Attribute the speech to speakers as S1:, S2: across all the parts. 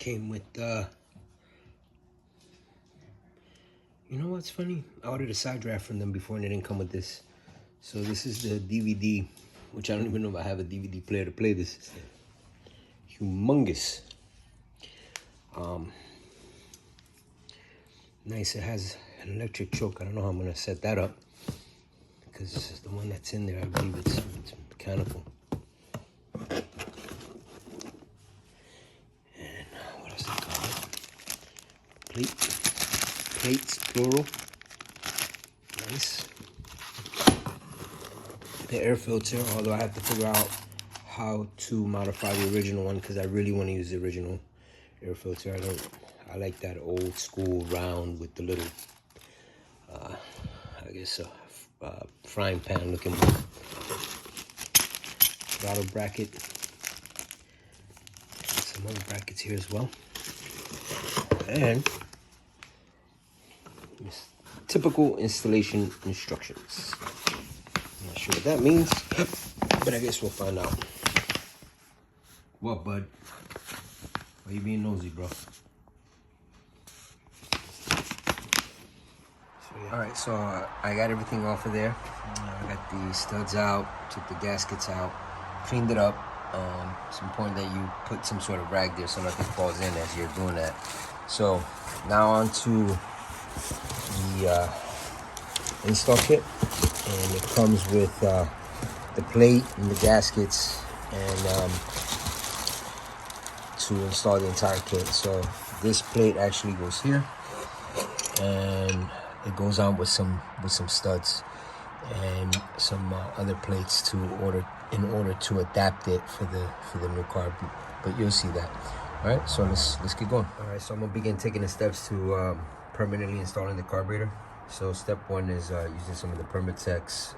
S1: Came with, you know what's funny? I ordered a side draft from them before and it didn't come with this. So this is the DVD, which I don't even know if I have a DVD player to play this. Humongous. Nice, it has an electric choke. I don't know how I'm gonna set that up because the one that's in there, I believe it's mechanical. And what else is it called? Plates, plural. Nice. The air filter, although I have to figure out how to modify the original one because I really want to use the original air filter. I like that old school round with the little, I guess, frying pan looking throttle bracket. Some other brackets here as well. And typical installation instructions. I'm not sure what that means, but I guess we'll find out. What, bud? Why you being nosy, bro? Alright, so I got everything off of there. I got the studs out, took the gaskets out, cleaned it up. It's important that you put some sort of rag there so nothing falls in as you're doing that. So now on to the install kit, and it comes with the plate and the gaskets and to install the entire kit. So this plate actually goes here, and it goes on with some studs and some other plates in order to adapt it for the new car. But you'll see that. All right, so let's get going. All right, so I'm gonna begin taking the steps to permanently installing the carburetor. So step one is using some of the Permatex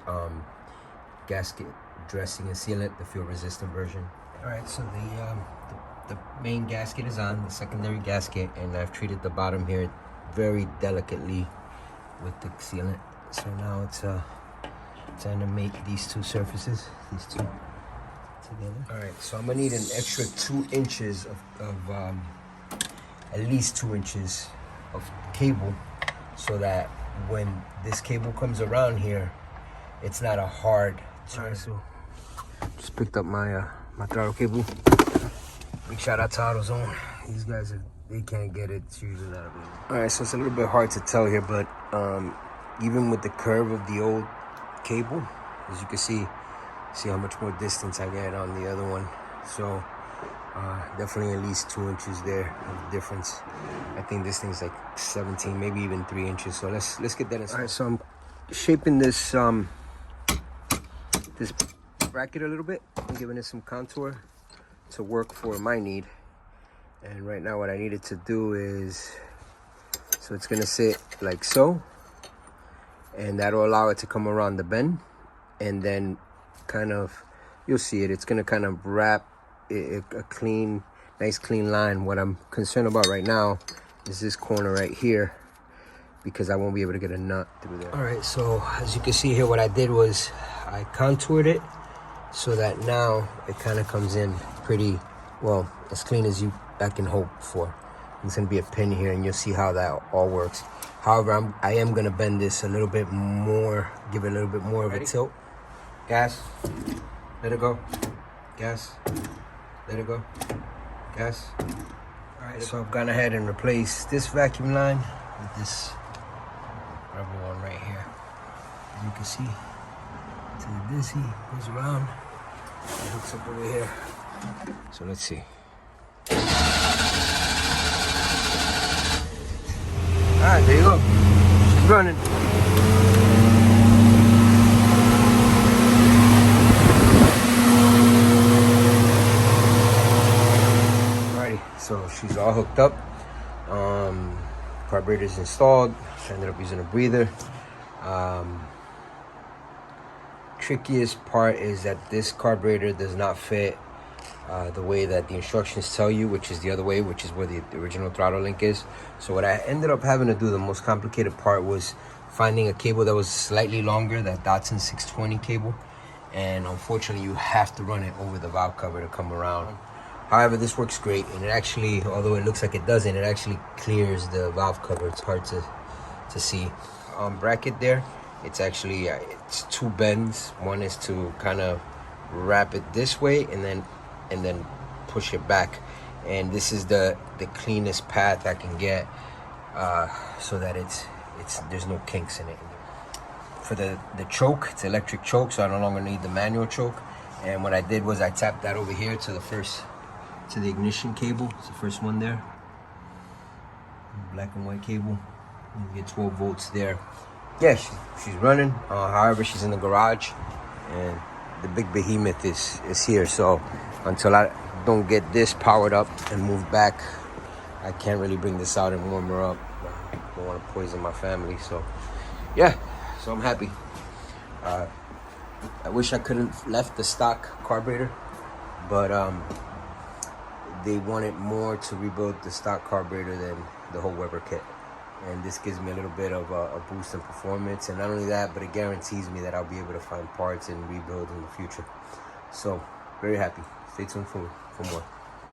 S1: gasket dressing and sealant, the fuel resistant version. All right, so the main gasket is on, the secondary gasket, and I've treated the bottom here very delicately with the sealant. So now it's time to make these two surfaces, these two together. All right, so I'm gonna need an extra 2 inches of at least 2 inches of cable, so that when this cable comes around here, it's not a hard turn. Right, so just picked up my my throttle cable. Big shout out to AutoZone. These guys they can't get it. It's usually not available. All right, so it's a little bit hard to tell here, but even with the curve of the old cable, as you can see how much more distance I get on the other one. So definitely at least 2 inches there of difference. I think this thing's like 17, maybe even 3 inches. So let's get that in. All right, so I'm shaping this this bracket a little bit. I'm giving it some contour to work for my need. And right now what I needed to do is, so it's gonna sit like so, and that'll allow it to come around the bend, and then kind of, you'll see it, it's gonna kind of wrap a clean, nice clean line. What I'm concerned about right now is this corner right here, because I won't be able to get a nut through there. All right, so as you can see here, what I did was I contoured it so that now it kind of comes in pretty well, as clean as I can hope for. There's gonna be a pin here, and you'll see how that all works. However, I am gonna bend this a little bit more, give it a little bit more of a tilt. Gas, let it go. Gas, let it go. Gas. All right, so I've gone ahead and replaced this vacuum line with this rubber one right here. As you can see, to the dizzy, goes around, it hooks up over here. So let's see. All right, there you go. She's running. Alrighty, so she's all hooked up. Carburetor's installed. I ended up using a breather. Trickiest part is that this carburetor does not fit the way that the instructions tell you, which is the other way, which is where the original throttle link is. So what I ended up having to do, the most complicated part, was finding a cable that was slightly longer, that Datsun 620 cable, and unfortunately you have to run it over the valve cover to come around. However, this works great, and it actually, although it looks like it doesn't, it actually clears the valve cover. It's hard to see. Bracket there, it's actually it's 2 bends. One is to kind of wrap it this way and then push it back, and this is the cleanest path I can get, so that it's there's no kinks in it. For the choke, it's electric choke, so I no longer need the manual choke. And what I did was I tapped that over here to the ignition cable. It's the first one there, black and white cable. You get 12 volts there. Yeah, she's running. However, she's in the garage, and the big behemoth is here. So until I don't get this powered up and moved back, I can't really bring this out and warm her up. I don't want to poison my family. So yeah, so I'm happy. I wish I could have left the stock carburetor, but they wanted more to rebuild the stock carburetor than the whole Weber kit. And this gives me a little bit of a boost in performance, and not only that, but it guarantees me that I'll be able to find parts and rebuild in the future. So very happy. Stay tuned for more.